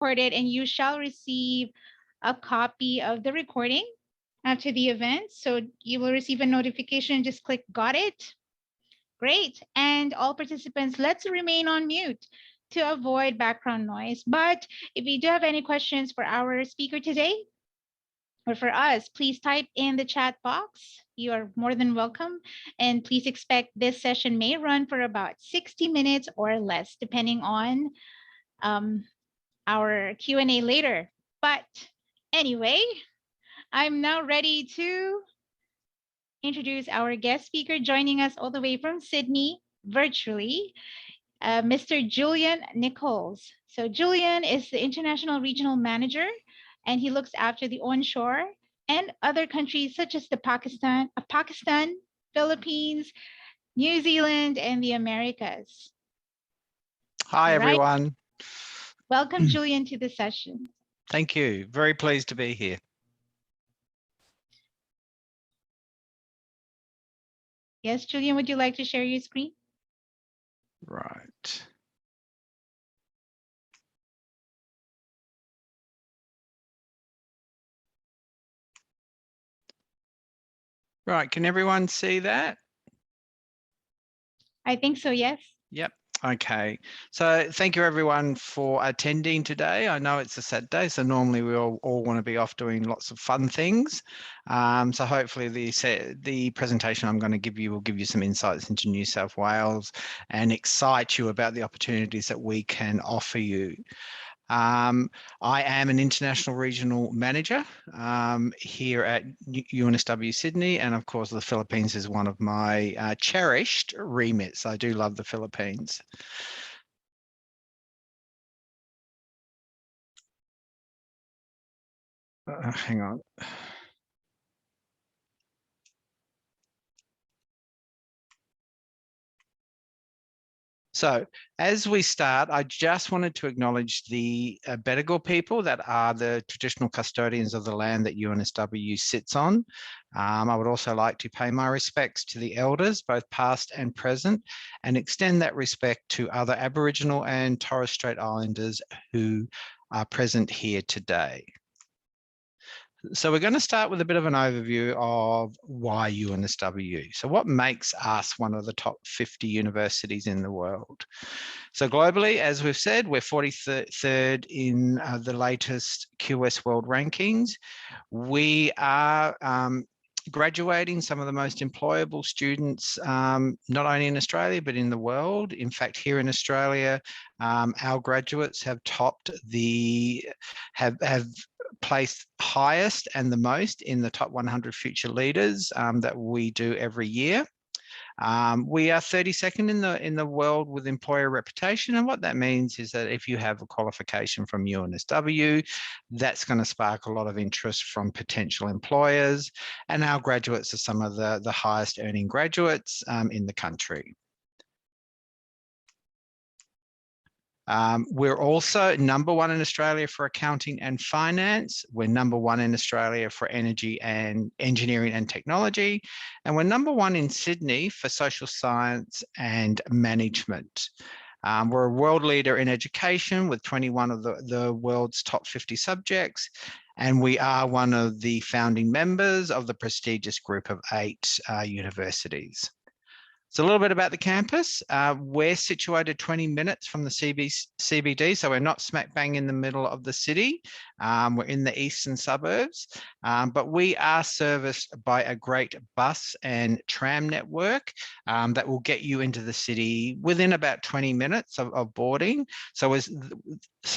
recorded, and you shall receive a copy of the recording after the event. So you will receive a notification. Just click got it. Great. And all participants, let's remain on mute to avoid background noise. But if you do have any questions for our speaker today or for us, please type in the chat box. You are more than welcome. And please expect this session may run for about 60 minutes or less, depending on our Q&A later. But anyway, I'm now ready to introduce our guest speaker joining us all the way from Sydney virtually, Mr. Julian Nichols. So Julian is the International Regional Manager, and he looks after the onshore and other countries such as Pakistan, Philippines, New Zealand, and the Americas. Hi, everyone. Welcome, Julian, to the session. Thank you. Very pleased to be here. Yes, Julian, would you like to share your screen? Right. Right, can everyone see that? I think so, yes. Yep. Okay, so thank you everyone for attending today. I know it's a Saturday, so normally we all want to be off doing lots of fun things. So hopefully the presentation I'm going to give you will give you some insights into New South Wales and excite you about the opportunities that we can offer you. I am an international regional manager here at UNSW Sydney, and of course the Philippines is one of my cherished remits. I do love the Philippines. Hang on. So as we start, I just wanted to acknowledge the Bedegal people that are the traditional custodians of the land that UNSW sits on. I would also like to pay my respects to the elders, both past and present, and extend that respect to other Aboriginal and Torres Strait Islanders who are present here today. So we're going to start with a bit of an overview of why UNSW. So what makes us one of the top 50 universities in the world? So globally, as we've said, we're 43rd in the latest QS World Rankings. We are graduating some of the most employable students, not only in Australia, but in the world. In fact, here in Australia, our graduates have topped have placed highest and the most in the top 100 future leaders that we do every year. We are 32nd in the world with employer reputation, and what that means is that if you have a qualification from UNSW, that's going to spark a lot of interest from potential employers, and our graduates are some of the highest earning graduates in the country. We're also #1 in Australia for accounting and finance. We're #1 in Australia for energy and engineering and technology. And we're #1 in Sydney for social science and management. We're a world leader in education with 21 of the world's top 50 subjects. And we are one of the founding members of the prestigious group of 8 universities. So a little bit about the campus. We're situated 20 minutes from the CBD, so we're not smack bang in the middle of the city. We're in the eastern suburbs, but we are serviced by a great bus and tram network that will get you into the city within about 20 minutes of boarding. So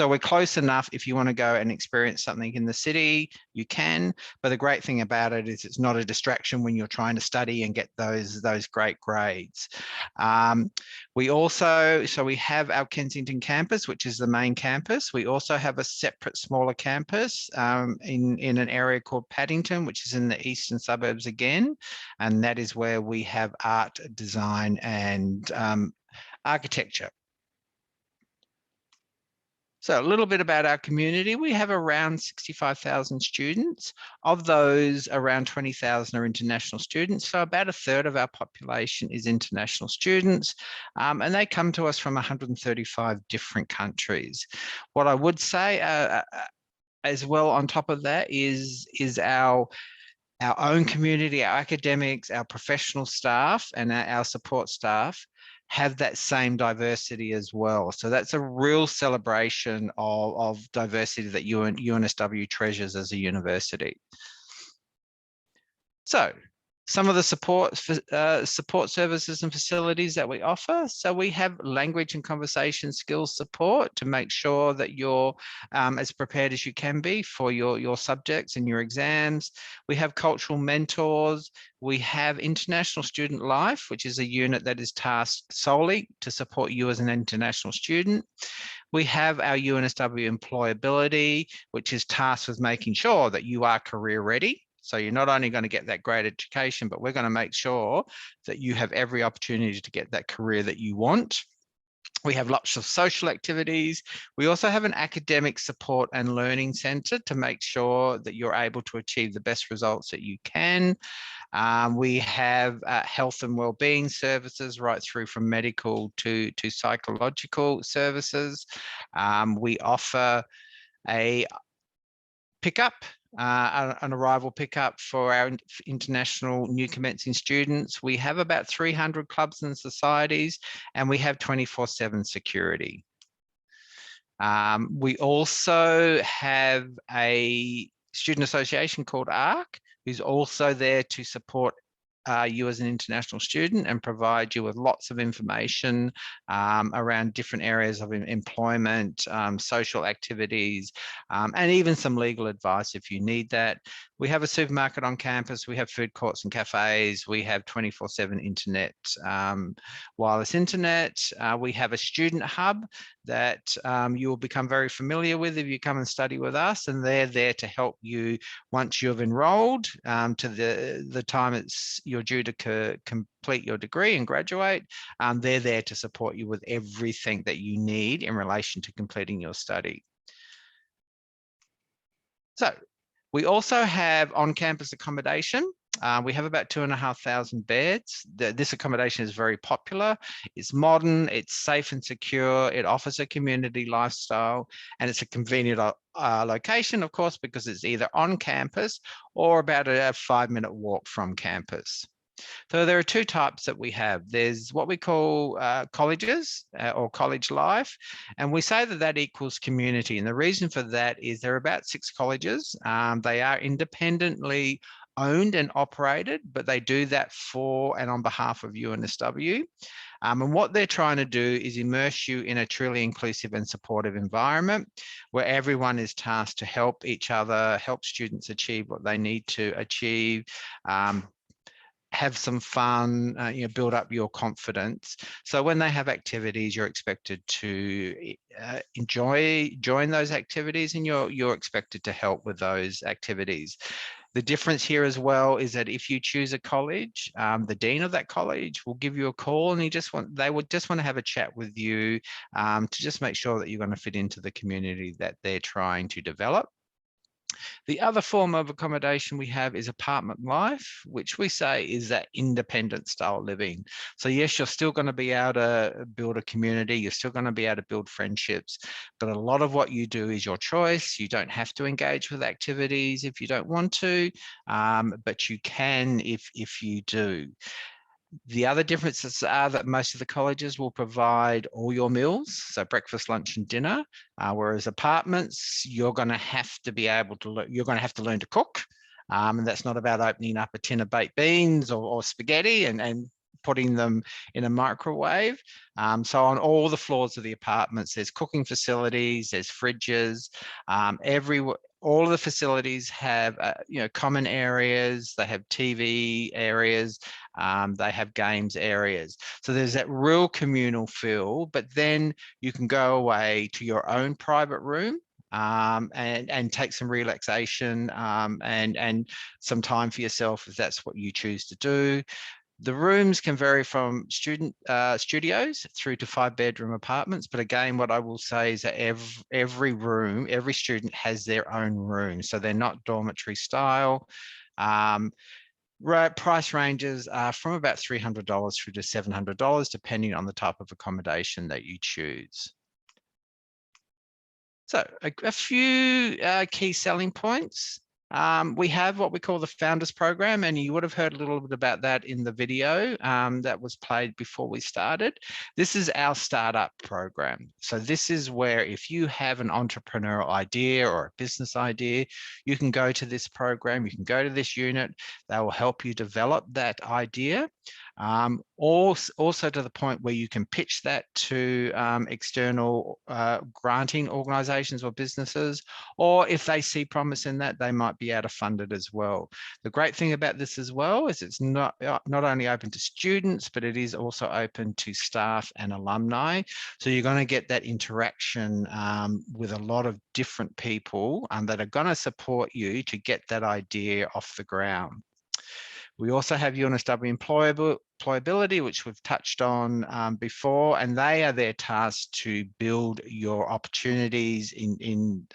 we're close enough if you want to go and experience something in the city, you can. But the great thing about it is it's not a distraction when you're trying to study and get those great grades. We have our Kensington campus, which is the main campus. We also have a separate smaller campus in an area called Paddington, which is in the eastern suburbs again. And that is where we have art, design and architecture. So a little bit about our community. We have around 65,000 students. Of those, around 20,000 are international students. So about a third of our population is international students, and they come to us from 135 different countries. What I would say as well on top of that is our own community, our academics, our professional staff, and our support staff have that same diversity as well. So that's a real celebration of diversity that UNSW treasures as a university. So some of the support services and facilities that we offer. So we have language and conversation skills support to make sure that you're as prepared as you can be for your subjects and your exams. We have cultural mentors. We have International Student Life, which is a unit that is tasked solely to support you as an international student. We have our UNSW Employability, which is tasked with making sure that you are career ready. So you're not only going to get that great education, but we're going to make sure that you have every opportunity to get that career that you want. We have lots of social activities. We also have an academic support and learning centre to make sure that you're able to achieve the best results that you can. We have health and wellbeing services right through from medical to psychological services. We offer a pickup, an arrival pickup for our international new commencing students. We have about 300 clubs and societies, and we have 24/7 security. We also have a student association called ARC, who's also there to support you as an international student and provide you with lots of information around different areas of employment, social activities, and even some legal advice if you need that. We have a supermarket on campus. We have food courts and cafes. We have 24/7 internet, wireless internet. We have a student hub that you will become very familiar with if you come and study with us, and they're there to help you once you've enrolled to the time you're due to complete your degree and graduate. They're there to support you with everything that you need in relation to completing your study. So we also have on-campus accommodation. We have about 2,500 beds. This accommodation is very popular. It's modern, it's safe and secure, it offers a community lifestyle, and it's a convenient location, of course, because it's either on campus or about a 5-minute walk from campus. So there are two types that we have. There's what we call colleges or college life, and we say that that equals community. And the reason for that is there are about 6 colleges. They are independently owned and operated, but they do that for and on behalf of UNSW. And what they're trying to do is immerse you in a truly inclusive and supportive environment where everyone is tasked to help each other, help students achieve what they need to achieve, have some fun, build up your confidence. So when they have activities, you're expected to join those activities, and you're expected to help with those activities. The difference here as well is that if you choose a college, the dean of that college will give you a call, and they would just want to have a chat with you to just make sure that you're going to fit into the community that they're trying to develop. The other form of accommodation we have is apartment life, which we say is that independent style living. So yes, you're still going to be able to build a community, you're still going to be able to build friendships, but a lot of what you do is your choice. You don't have to engage with activities if you don't want to, but you can if you do. The other differences are that most of the colleges will provide all your meals, so breakfast, lunch, and dinner, whereas apartments, you're going to have to learn to cook, and that's not about opening up a tin of baked beans or spaghetti and putting them in a microwave. So on all the floors of the apartments, there's cooking facilities, there's fridges, all of the facilities have common areas. They have TV areas, they have games areas. So there's that real communal feel, but then you can go away to your own private room and take some relaxation and some time for yourself if that's what you choose to do. The rooms can vary from student studios through to 5-bedroom apartments. But again, what I will say is that every room, every student has their own room. So they're not dormitory style. Price ranges are from about $300 through to $700, depending on the type of accommodation that you choose. So a few key selling points. We have what we call the Founders Program, and you would have heard a little bit about that in the video that was played before we started. This is our startup program. So this is where if you have an entrepreneurial idea or a business idea, you can go to this program, you can go to this unit, they will help you develop that idea. Also to the point where you can pitch that to external granting organizations or businesses, or if they see promise in that, they might be able to fund it as well. The great thing about this as well is it's not only open to students, but it is also open to staff and alumni. So you're going to get that interaction with a lot of different people that are going to support you to get that idea off the ground. We also have UNSW Employability, which we've touched on before, and they are their task to build your opportunities in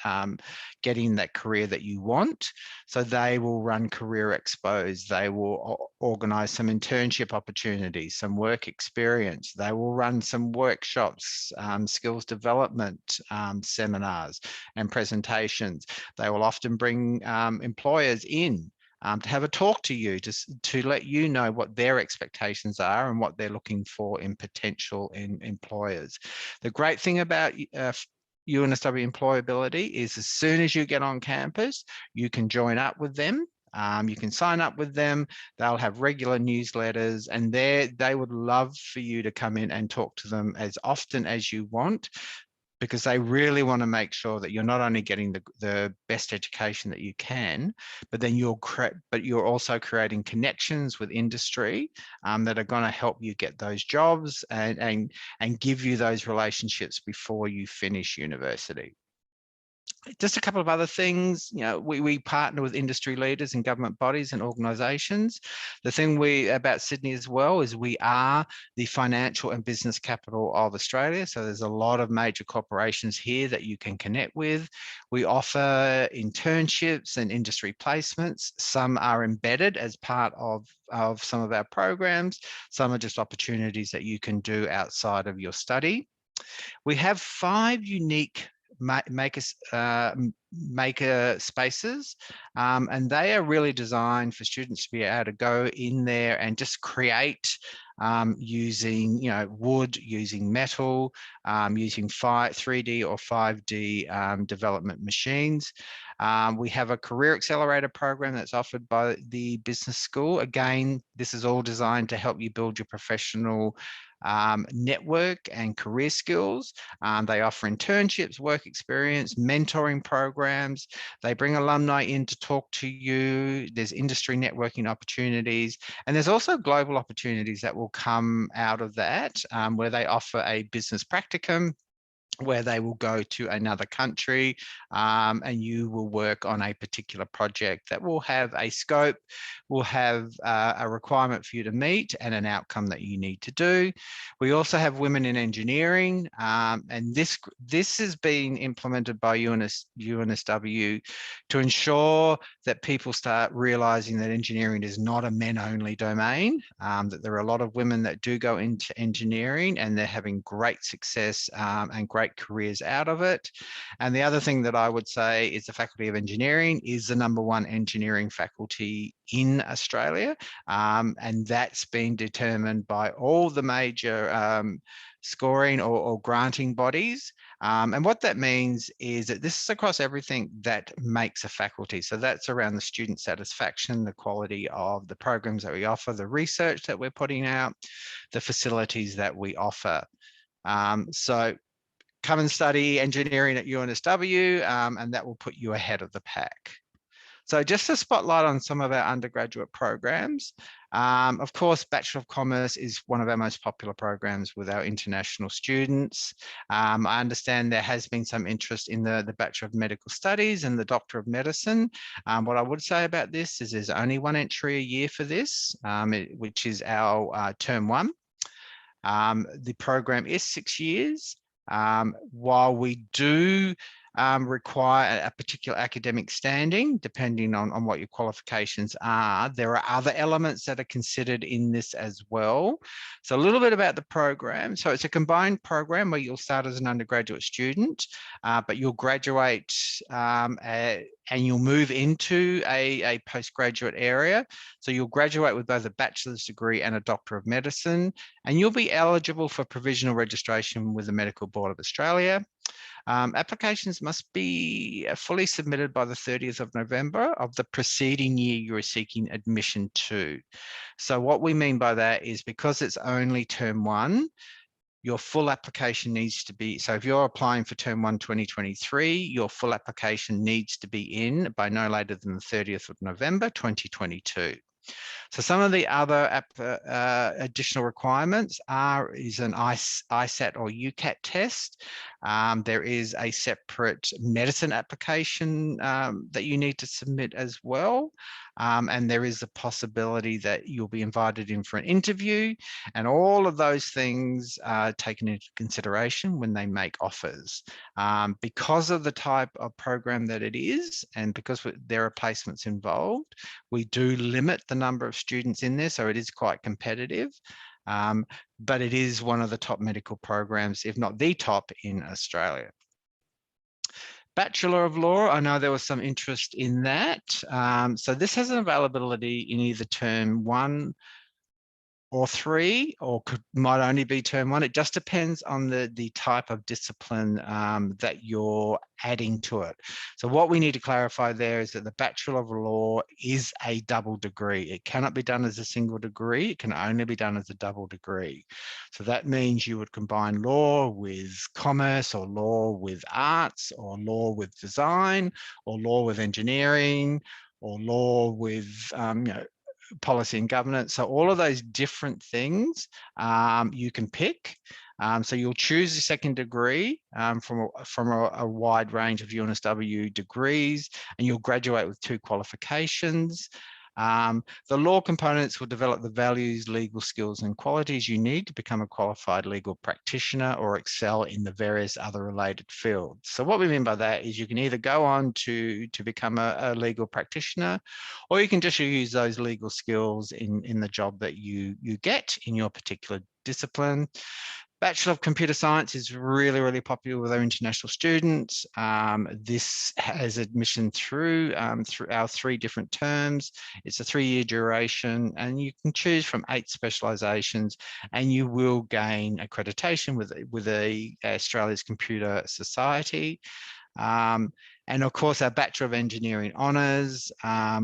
getting that career that you want. So they will run career expos, they will organise some internship opportunities, some work experience, they will run some workshops, skills development seminars and presentations. They will often bring employers in to have a talk to you, to let you know what their expectations are and what they're looking for in potential employers. The great thing about UNSW Employability is as soon as you get on campus, you can join up with them. You can sign up with them. They'll have regular newsletters, and they would love for you to come in and talk to them as often as you want, because they really want to make sure that you're not only getting the best education that you can, but then you're also creating connections with industry that are going to help you get those jobs and give you those relationships before you finish university. Just a couple of other things, we partner with industry leaders and government bodies and organisations. The thing about Sydney as well is we are the financial and business capital of Australia. So there's a lot of major corporations here that you can connect with. We offer internships and industry placements. Some are embedded as part of some of our programs. Some are just opportunities that you can do outside of your study. We have 5 unique maker spaces, and they are really designed for students to be able to go in there and just create using wood, using metal, using 3D or 5D development machines. We have a career accelerator program that's offered by the business school. Again, this is all designed to help you build your professional network and career skills. They offer internships, work experience, mentoring programs. They bring alumni in to talk to you. There's industry networking opportunities, and there's also global opportunities that will come out of that, where they offer a business practicum, where they will go to another country and you will work on a particular project that will have a scope, will have a requirement for you to meet and an outcome that you need to do. We also have Women in Engineering, and this has been implemented by UNSW to ensure that people start realising that engineering is not a men-only domain, that there are a lot of women that do go into engineering and they're having great success and great careers out of it. And the other thing that I would say is the Faculty of Engineering is the #1 engineering faculty in Australia, and that's been determined by all the major scoring or granting bodies. And what that means is that this is across everything that makes a faculty. So that's around the student satisfaction, the quality of the programs that we offer, the research that we're putting out, the facilities that we offer. So come and study engineering at UNSW, and that will put you ahead of the pack. So just to spotlight on some of our undergraduate programs, of course, Bachelor of Commerce is one of our most popular programs with our international students. I understand there has been some interest in the Bachelor of Medical Studies and the Doctor of Medicine. What I would say about this is there's only one entry a year for this, which is our term one. The program is 6 years. While we do require a particular academic standing, depending on what your qualifications are, there are other elements that are considered in this as well. So a little bit about the program. So it's a combined program where you'll start as an undergraduate student, but you'll graduate and you'll move into a postgraduate area. So you'll graduate with both a bachelor's degree and a Doctor of Medicine, and you'll be eligible for provisional registration with the Medical Board of Australia. Applications must be fully submitted by the 30th of November of the preceding year you are seeking admission to. So what we mean by that is because it's only term one, your full application needs to be, so if you're applying for term 1 2023, your full application needs to be in by no later than the 30th of November 2022. So some of the other additional requirements is an ISAT or UCAT test. There is a separate medicine application that you need to submit as well. And there is a possibility that you'll be invited in for an interview, and all of those things are taken into consideration when they make offers. Because of the type of program that it is, and because there are placements involved, we do limit the number of students in there, so it is quite competitive. But it is one of the top medical programs, if not the top, in Australia. Bachelor of Law, I know there was some interest in that. So this has an availability in either term 1 or 3, or might only be term 1. It just depends on the type of discipline that you're adding to it. So what we need to clarify there is that the Bachelor of Law is a double degree. It cannot be done as a single degree. It can only be done as a double degree. So that means you would combine law with commerce, or law with arts, or law with design, or law with engineering, or law with policy and governance. So all of those different things you can pick. So you'll choose a second degree from a wide range of UNSW degrees, and you'll graduate with 2 qualifications. The law components will develop the values, legal skills, and qualities you need to become a qualified legal practitioner or excel in the various other related fields. So what we mean by that is you can either go on to become a legal practitioner, or you can just use those legal skills in the job that you get in your particular discipline. Bachelor of Computer Science is really, really popular with our international students. This has admission through our 3 different terms. It's a 3-year duration, and you can choose from 8 specializations, and you will gain accreditation with Australia's Computer Society. And of course, our Bachelor of Engineering Honours,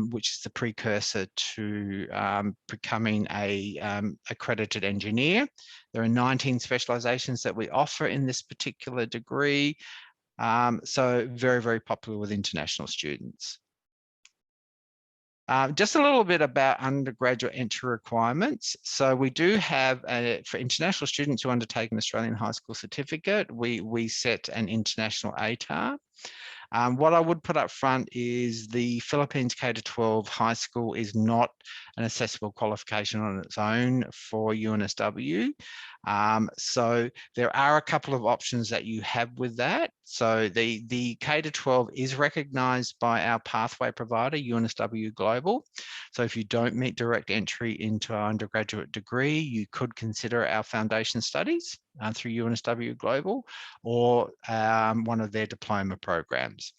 which is the precursor to becoming a accredited engineer. There are 19 specializations that we offer in this particular degree. So very, very popular with international students. Just a little bit about undergraduate entry requirements. So we do have, for international students who undertake an Australian high school certificate, we set an international ATAR. What I would put up front is the Philippines K-12 high school is not an accessible qualification on its own for UNSW. So there are a couple of options that you have with that. So the K-12 is recognised by our pathway provider, UNSW Global. So if you don't meet direct entry into our undergraduate degree, you could consider our foundation studies through UNSW Global, or one of their diploma programs.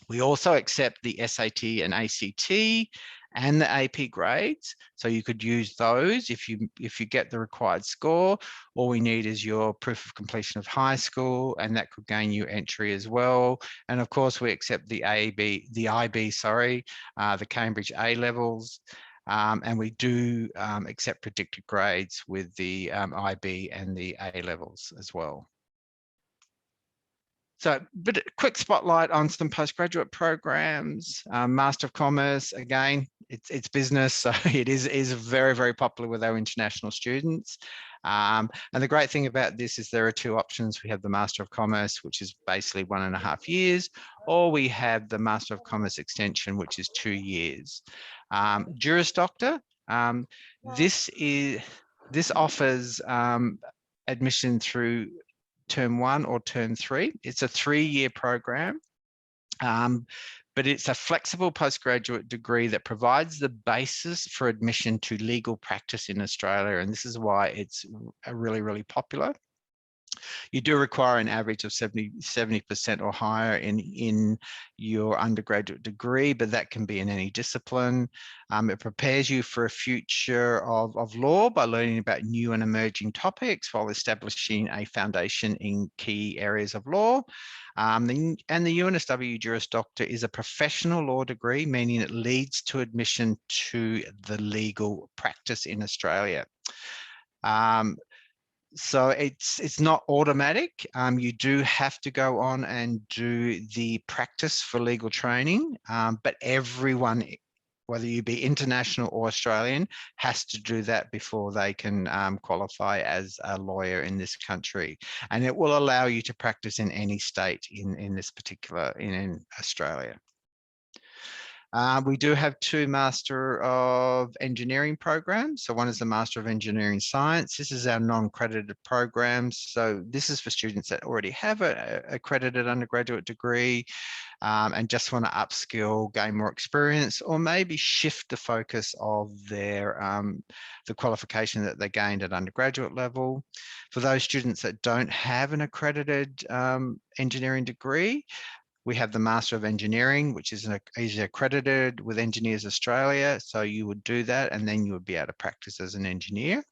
We also accept the SAT and ACT and the AP grades, so you could use those if you get the required score. All we need is your proof of completion of high school, and that could gain you entry as well. And of course, we accept the IB, the Cambridge A levels. And we do accept predicted grades with the IB and the A levels as well. So, but a quick spotlight on some postgraduate programs. Master of Commerce, again, it's business, so it is very, very popular with our international students. And the great thing about this is there are two options. We have the Master of Commerce, which is basically 1.5 years, or we have the Master of Commerce Extension, which is 2 years. Juris Doctor, this offers admission through term 1 or term 3. It's a 3-year program, but it's a flexible postgraduate degree that provides the basis for admission to legal practice in Australia. And this is why it's really, really popular. You do require an average of 70% or higher in your undergraduate degree, but that can be in any discipline. It prepares you for a future of law by learning about new and emerging topics while establishing a foundation in key areas of law. And the UNSW Juris Doctor is a professional law degree, meaning it leads to admission to the legal practice in Australia. So it's not automatic. You do have to go on and do the practice for legal training, but everyone, whether you be international or Australian, has to do that before they can qualify as a lawyer in this country. And it will allow you to practice in any state in this particular, in Australia. We do have 2 Master of Engineering programs. So one is the Master of Engineering Science. This is our non-accredited programs. So this is for students that already have an accredited undergraduate degree and just want to upskill, gain more experience, or maybe shift the focus of their the qualification that they gained at undergraduate level. For those students that don't have an accredited engineering degree, we have the Master of Engineering, which is accredited with Engineers Australia. So you would do that and then you would be able to practice as an engineer.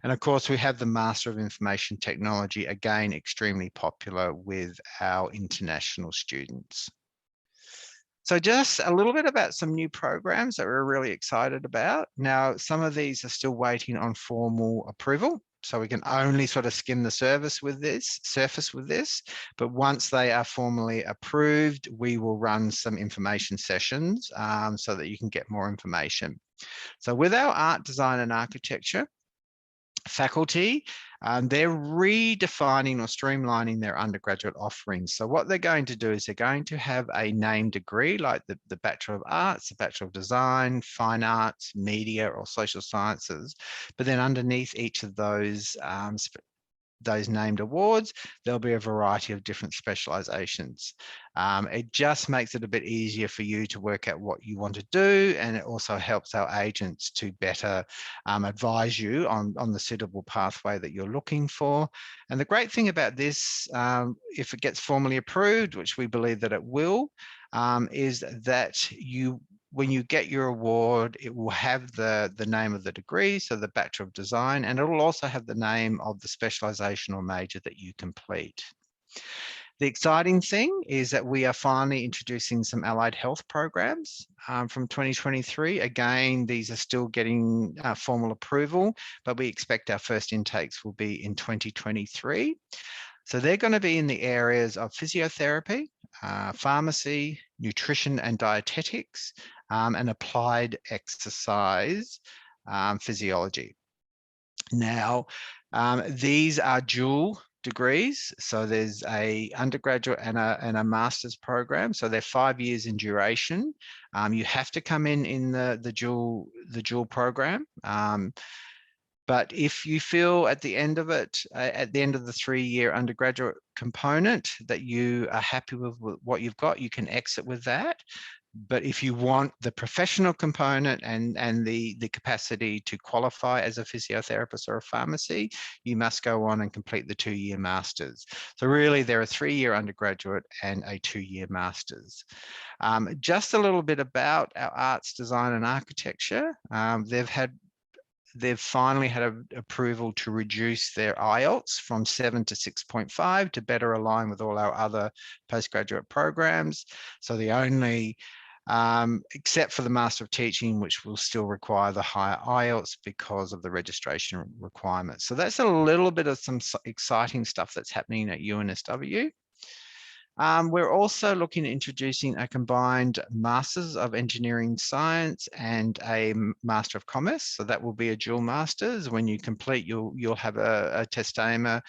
And of course, we have the Master of Information Technology, again, extremely popular with our international students. So just a little bit about some new programs that we're really excited about. Now, some of these are still waiting on formal approval. So we can only sort of skim the surface with this, but once they are formally approved, we will run some information sessions so that you can get more information. So with our art, design and architecture faculty, they're redefining or streamlining their undergraduate offerings. So what they're going to do is they're going to have a named degree like the Bachelor of Arts, the Bachelor of Design, Fine Arts, Media or Social Sciences. But then underneath each of those named awards, there'll be a variety of different specializations. It just makes it a bit easier for you to work out what you want to do, and it also helps our agents to better advise you on the suitable pathway that you're looking for. And the great thing about this, if it gets formally approved, which we believe that it will, is that when you get your award, it will have the name of the degree, so the Bachelor of Design, and it will also have the name of the specialization or major that you complete. The exciting thing is that we are finally introducing some allied health programs from 2023. Again, these are still getting formal approval, but we expect our first intakes will be in 2023. So they're going to be in the areas of physiotherapy, pharmacy, nutrition and dietetics, and applied exercise physiology. Now, these are dual degrees. So there's a undergraduate and a master's program. So they're 5 years in duration. You have to come in the dual program. But if you feel at the end of it, at the end of the 3-year undergraduate component, that you are happy with what you've got, you can exit with that. But if you want the professional component and the capacity to qualify as a physiotherapist or a pharmacy, you must go on and complete the 2-year masters. So really, there are 3-year undergraduate and a 2-year masters. Just a little bit about our arts, design and architecture. They've finally had approval to reduce their Ielts from 7 to 6.5 to better align with all our other postgraduate programs. So the only, except for the Master of Teaching, which will still require the higher Ielts because of the registration requirements. So that's a little bit of some exciting stuff that's happening at UNSW. We're also looking at introducing a combined Masters of Engineering Science and a Master of Commerce. So that will be a dual Masters. When you complete, you'll have a testama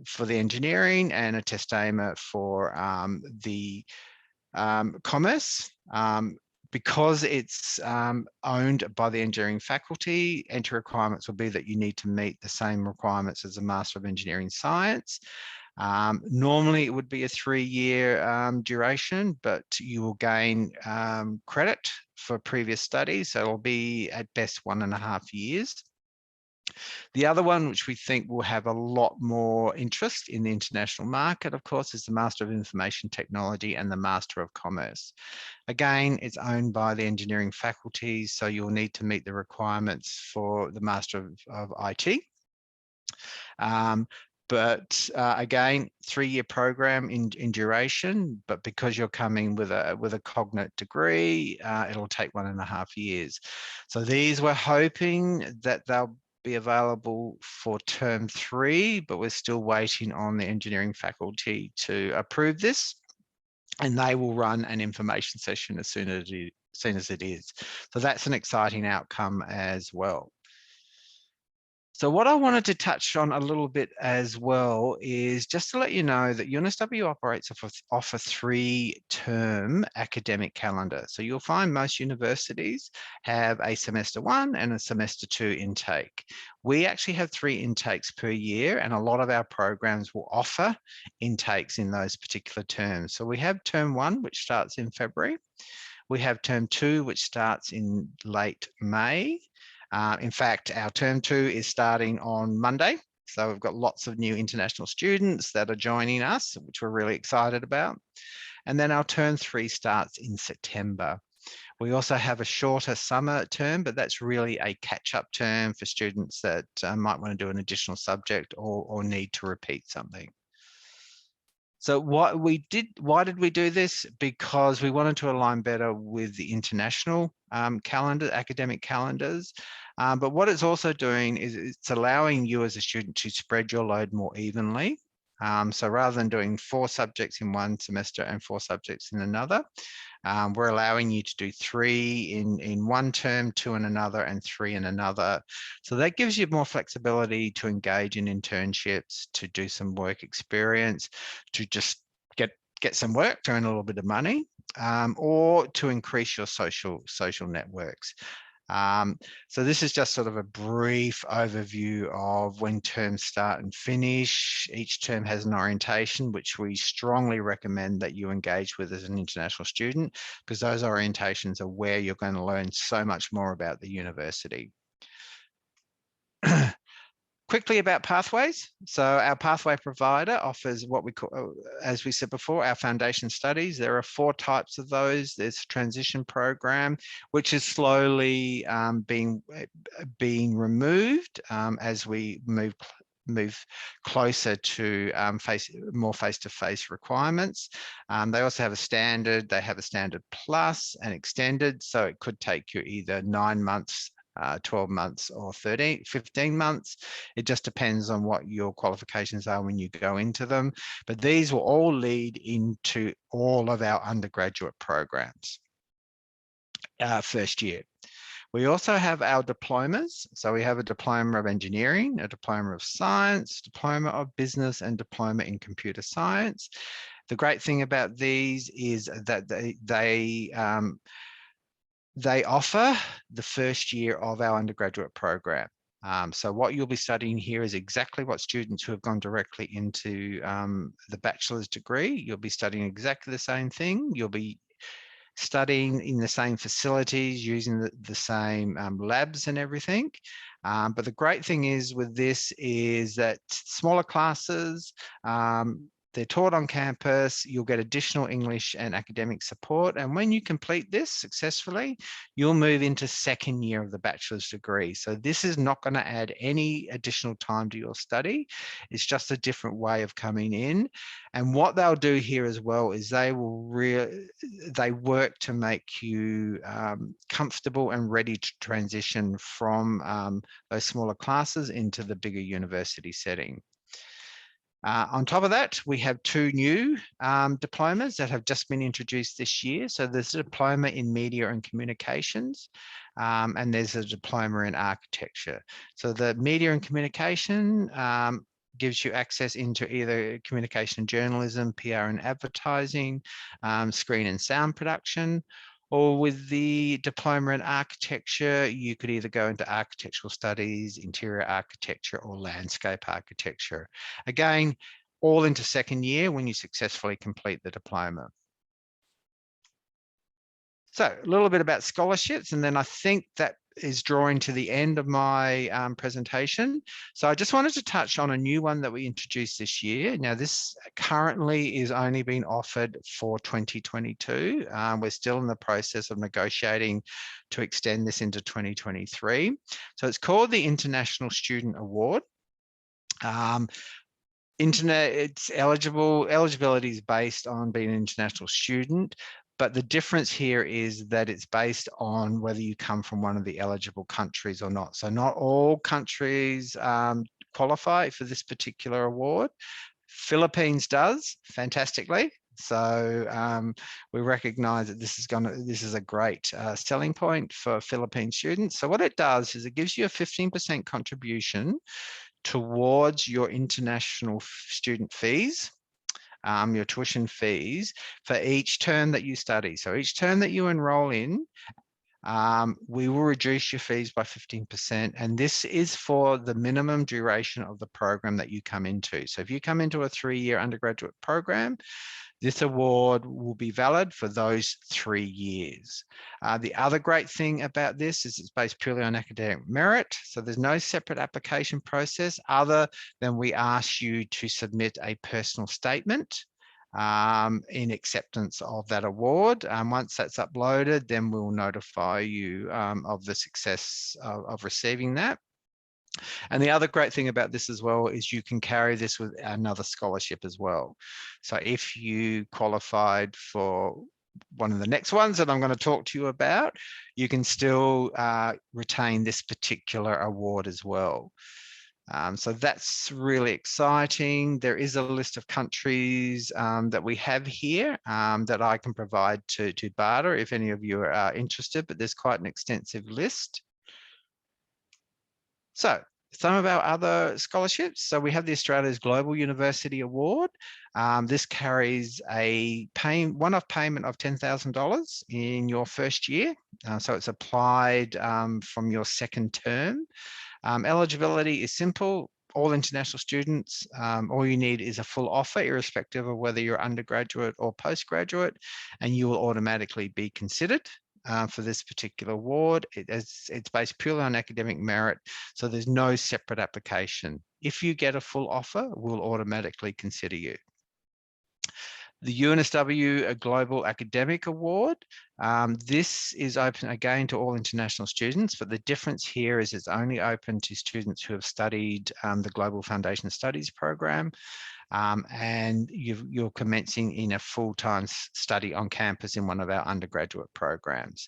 for the engineering and a testama for the commerce. Because it's owned by the engineering faculty, entry requirements will be that you need to meet the same requirements as a Master of Engineering Science. Normally, it would be a 3-year duration, but you will gain credit for previous studies. So it'll be at best 1.5 years. The other one, which we think will have a lot more interest in the international market, of course, is the Master of Information Technology and the Master of Commerce. Again, it's owned by the engineering faculties, so you'll need to meet the requirements for the Master of IT. But again, 3-year program in duration, but because you're coming with a cognate degree, it'll take 1.5 years. So these we're hoping that they'll be available for term 3, but we're still waiting on the engineering faculty to approve this, and they will run an information session as soon as it is. So that's an exciting outcome as well. So what I wanted to touch on a little bit as well is just to let you know that UNSW operates off a 3-term academic calendar. So you'll find most universities have a semester 1 and a semester 2 intake. We actually have 3 intakes per year, and a lot of our programs will offer intakes in those particular terms. So we have term 1, which starts in February. We have term 2, which starts in late May. In fact, our term 2 is starting on Monday. So we've got lots of new international students that are joining us, which we're really excited about. And then our term 3 starts in September. We also have a shorter summer term, but that's really a catch-up term for students that might want to do an additional subject or need to repeat something. So why did we do this? Because we wanted to align better with the international academic calendars. But what it's also doing is it's allowing you as a student to spread your load more evenly. So rather than doing 4 subjects in one semester and 4 subjects in another, we're allowing you to do 3 in one term, 2 in another, and 3 in another. So that gives you more flexibility to engage in internships, to do some work experience, to just get some work, to earn a little bit of money, or to increase your social networks. So this is just sort of a brief overview of when terms start and finish. Each term has an orientation, which we strongly recommend that you engage with as an international student, because those orientations are where you're going to learn so much more about the university. Quickly about pathways. So our pathway provider offers what we call, as we said before, our foundation studies. There are 4 types of those. There's a transition program, which is slowly being removed as we move closer to more face-to-face requirements. They also have a standard. They have a standard plus and extended. So it could take you either 9 months, 12 months, or 15 months. It just depends on what your qualifications are when you go into them. But these will all lead into all of our undergraduate programs first year. We also have our diplomas. So we have a Diploma of Engineering, a Diploma of Science, Diploma of Business, and Diploma in Computer Science. The great thing about these is that they offer the first year of our undergraduate program. So what you'll be studying here is exactly what students who have gone directly into the bachelor's degree. You'll be studying exactly the same thing. You'll be studying in the same facilities, using the same labs and everything. But the great thing is with this is that smaller classes, they're taught on campus, you'll get additional English and academic support. And when you complete this successfully, you'll move into 2nd year of the bachelor's degree. So this is not going to add any additional time to your study. It's just a different way of coming in. And what they'll do here as well is they work to make you comfortable and ready to transition from those smaller classes into the bigger university setting. On top of that, we have two new diplomas that have just been introduced this year. So there's a diploma in media and communications, and there's a diploma in architecture. So the media and communication gives you access into either communication and journalism, PR and advertising, screen and sound production. Or with the diploma in architecture, you could either go into architectural studies, interior architecture, or landscape architecture. Again, all into second year when you successfully complete the diploma. So a little bit about scholarships, and then I think that is drawing to the end of my presentation. So I just wanted to touch on a new one that we introduced this year. Now, this currently is only being offered for 2022. We're still in the process of negotiating to extend this into 2023. So it's called the International Student Award. It's eligibility is based on being an international student, but the difference here is that it's based on whether you come from one of the eligible countries or not. So not all countries qualify for this particular award. Philippines does fantastically. So we recognize that this is a great selling point for Philippine students. So what it does is it gives you a 15% contribution towards your international student fees, your tuition fees for each term that you study. So each term that you enroll in, we will reduce your fees by 15%. And this is for the minimum duration of the program that you come into. So if you come into a 3-year undergraduate program, this award will be valid for those 3 years. The other great thing about this is it's based purely on academic merit. So there's no separate application process other than we ask you to submit a personal statement in acceptance of that award. Once that's uploaded, then we'll notify you of the success of receiving that. And the other great thing about this as well is you can carry this with another scholarship as well. So if you qualified for one of the next ones that I'm going to talk to you about, you can still retain this particular award as well. So that's really exciting. There is a list of countries that we have here that I can provide to BADA if any of you are interested, but there's quite an extensive list. So some of our other scholarships. So we have the Australia's Global University Award. This carries a one-off payment of $10,000 in your first year. So it's applied from your second term. Eligibility is simple. All international students, all you need is a full offer, irrespective of whether you're undergraduate or postgraduate, and you will automatically be considered for this particular award. It's based purely on academic merit, so there's no separate application. If you get a full offer, we'll automatically consider you. The UNSW Global Academic Award. This is open again to all international students, but the difference here is it's only open to students who have studied the Global Foundation Studies program, and you're commencing in a full-time study on campus in one of our undergraduate programs.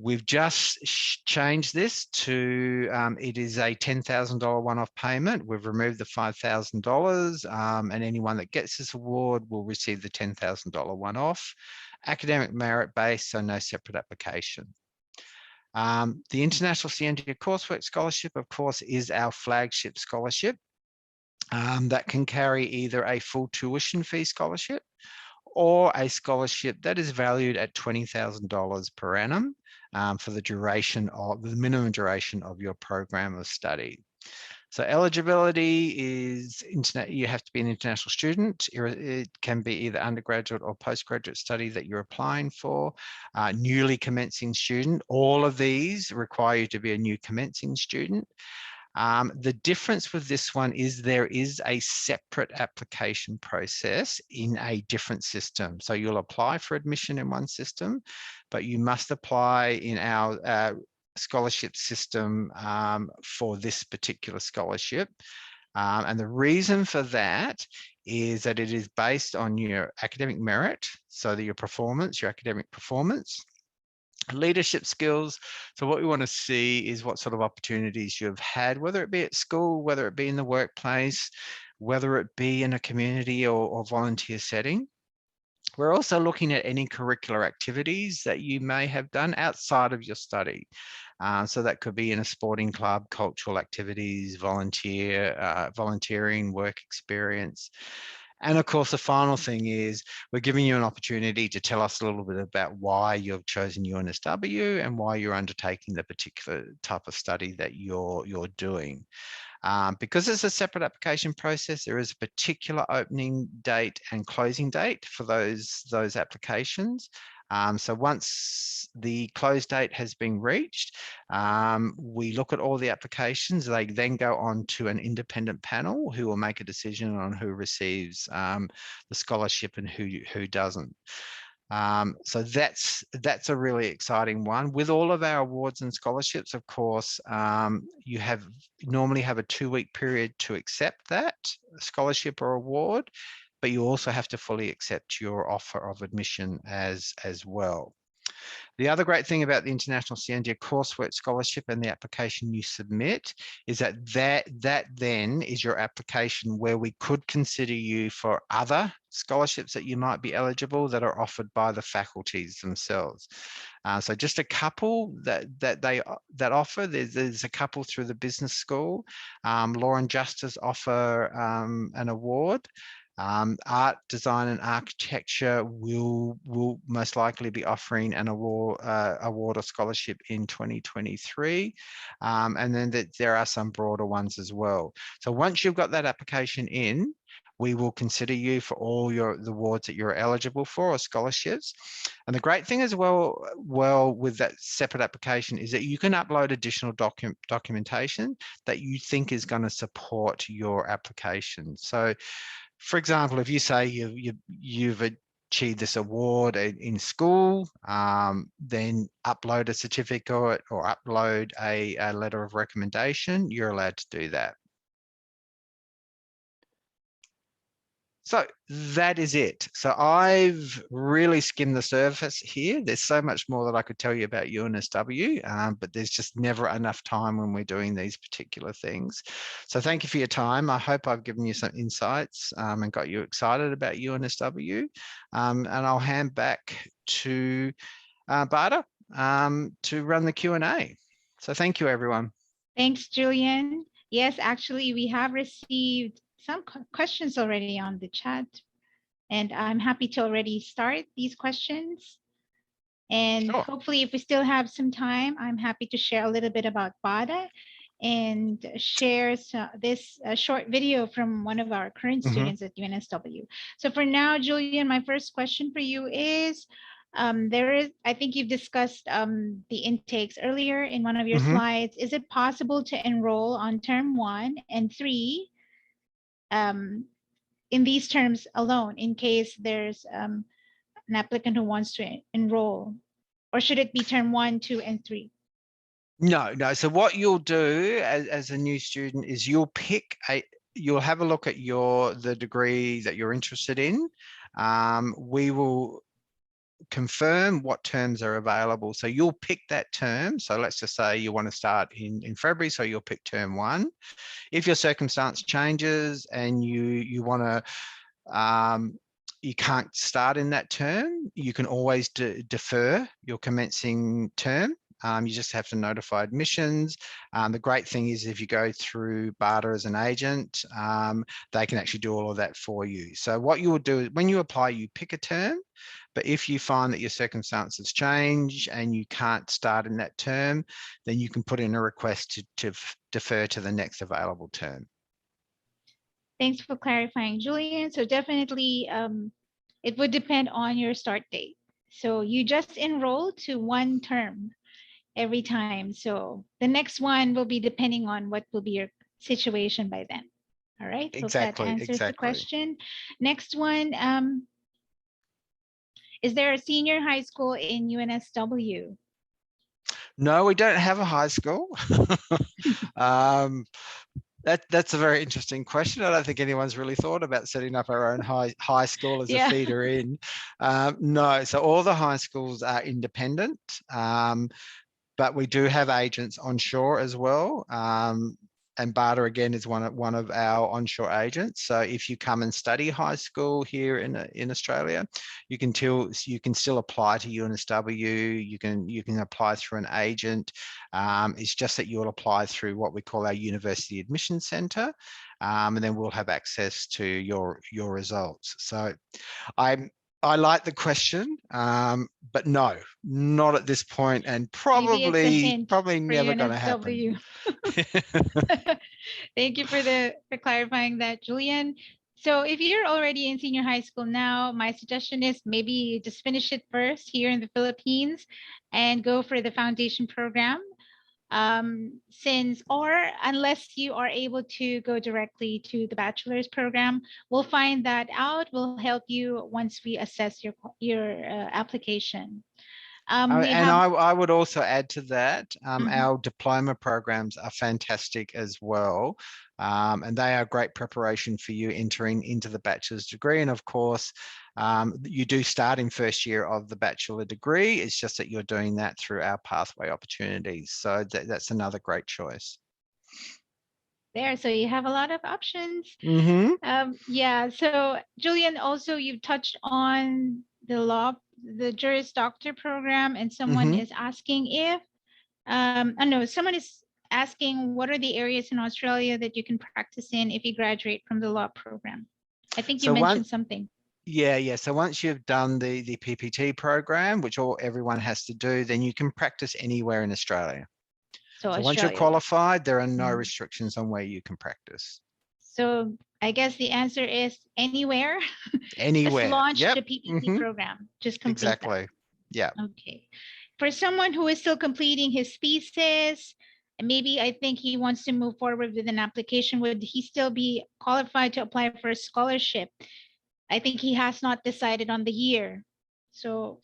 We've just changed this to, it is a $10,000 one-off payment. We've removed the $5,000 and anyone that gets this award will receive the $10,000 one-off. Academic merit based, so no separate application. The International Scientia Coursework Scholarship, of course, is our flagship scholarship that can carry either a full tuition fee scholarship or a scholarship that is valued at $20,000 per annum for the duration of the minimum duration of your program of study. So eligibility is you have to be an international student. It can be either undergraduate or postgraduate study that you're applying for. Newly commencing student. All of these require you to be a new commencing student. The difference with this one is there is a separate application process in a different system. So you'll apply for admission in one system, but you must apply in our scholarship system for this particular scholarship. And the reason for that is that it is based on your academic merit, so that your performance, your academic performance. Leadership skills. So what we want to see is what sort of opportunities you've had, whether it be at school, whether it be in the workplace, whether it be in a community or volunteer setting. We're also looking at any curricular activities that you may have done outside of your study. So that could be in a sporting club, cultural activities, volunteering, work experience. And of course, the final thing is we're giving you an opportunity to tell us a little bit about why you've chosen UNSW and why you're undertaking the particular type of study that you're doing. Because it's a separate application process, there is a particular opening date and closing date for those applications. So once the close date has been reached, we look at all the applications. They then go on to an independent panel who will make a decision on who receives the scholarship and who doesn't. So that's a really exciting one. With all of our awards and scholarships, of course, you normally have a 2-week period to accept that scholarship or award, but you also have to fully accept your offer of admission as well. The other great thing about the International Scientia Coursework Scholarship and the application you submit is that then is your application where we could consider you for other scholarships that you might be eligible that are offered by the faculties themselves. So just a couple that offer. There's a couple through the business school. Law and Justice offer an award. Art, design and architecture will most likely be offering an award or scholarship in 2023. And then there are some broader ones as well. So once you've got that application in, we will consider you for all the awards that you're eligible for or scholarships. And the great thing as well with that separate application is that you can upload additional documentation that you think is going to support your application. So for example, if you say you've achieved this award in school, then upload a certificate or upload a letter of recommendation, you're allowed to do that. So that is it. So I've really skimmed the surface here. There's so much more that I could tell you about UNSW, but there's just never enough time when we're doing these particular things. So thank you for your time. I hope I've given you some insights and got you excited about UNSW. And I'll hand back to BADA to run the Q&A. So thank you, everyone. Thanks, Julian. Yes, actually, we have received some questions already on the chat, and I'm happy to already start these questions. And Sure. hopefully, if we still have some time, I'm happy to share a little bit about BADA and share this short video from one of our current students at UNSW. So for now, Julian, my first question for you is, I think you've discussed the intakes earlier in one of your slides. Is it possible to enroll on term 1 and 3 in these terms alone, in case there's an applicant who wants to enroll, or should it be term 1, 2, and 3? No. So what you'll do as a new student is you'll have a look at the degree that you're interested in. We will confirm what terms are available. So you'll pick that term. So let's just say you want to start in February, so you'll pick term 1. If your circumstance changes and you want to you can't start in that term, you can always defer your commencing term. You just have to notify admissions. The great thing is if you go through BADA as an agent, they can actually do all of that for you. So what you will do is when you apply, you pick a term, but if you find that your circumstances change and you can't start in that term, then you can put in a request to defer to the next available term. Thanks for clarifying, Julian. So definitely it would depend on your start date. So you just enroll to one term every time. So the next one will be depending on what will be your situation by then. All right. Exactly. Hope that answers the question. Next one. Is there a senior high school in UNSW? No, we don't have a high school. That's a very interesting question. I don't think anyone's really thought about setting up our own high school as a feeder in. No, so all the high schools are independent, but we do have agents onshore as well. and BADA again is one of our onshore agents. So if you come and study high school here in Australia, you can still apply to UNSW. You can apply through an agent. It's just that you'll apply through what we call our University Admission Centre, and then we'll have access to your results. So I like the question, but no, not at this point, and Maybe it's a hint probably for never going to happen. UNSW. Thank you for clarifying that, Julian. So if you're already in senior high school now, my suggestion is maybe just finish it first here in the Philippines and go for the foundation program. Unless you are able to go directly to the bachelor's program, we'll find that out. We'll help you once we assess your application. I would also add to that, Mhm. our diploma programs are fantastic as well. And they are great preparation for you entering into the bachelor's degree. And of course, you do start in first year of the bachelor degree. It's just that you're doing that through our pathway opportunities. So that's another great choice. There, so you have a lot of options. Mm-hmm. Yeah, so Julian, also you've touched on the Juris Doctor program, and someone Mm-hmm. is asking if, no, someone is asking what are the areas in Australia that you can practice in if you graduate from the law program? I think you mentioned something. Yeah. So once you've done the PPT program, which everyone has to do, then you can practice anywhere in Australia. So once you're qualified, there are no restrictions on where you can practice. So I guess the answer is anywhere. Anywhere. Just launch Yep. the PPT program. Just complete exactly. that. Yeah. Okay. For someone who is still completing his thesis, and maybe I think he wants to move forward with an application, would he still be qualified to apply for a scholarship? I think he has not decided on the year. So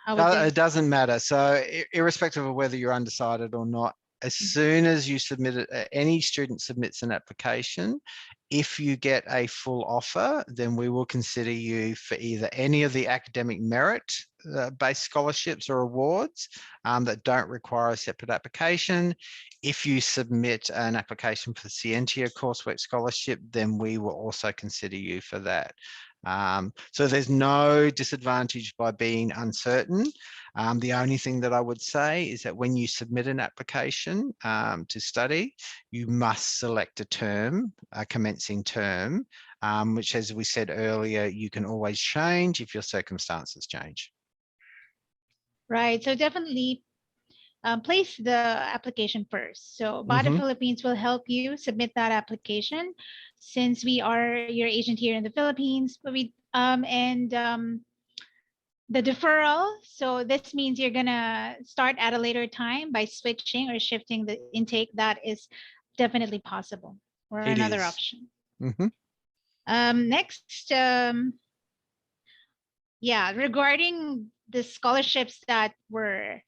how would It doesn't matter. So irrespective of whether you're undecided or not, as soon as you submit it, any student submits an application, if you get a full offer, then we will consider you for either any of the academic merit based scholarships or awards that don't require a separate application. If you submit an application for the Scientia Coursework Scholarship, then we will also consider you for that. So there's no disadvantage by being uncertain. The only thing that I would say is that when you submit an application to study, you must select a term, a commencing term, which, as we said earlier, you can always change if your circumstances change. Right. So definitely place the application first. So BADA Philippines will help you submit that application, since we are your agent here in the Philippines. But the deferral. So this means you're gonna start at a later time by switching or shifting the intake. That is definitely possible, or another option. Next, yeah, regarding the scholarships that were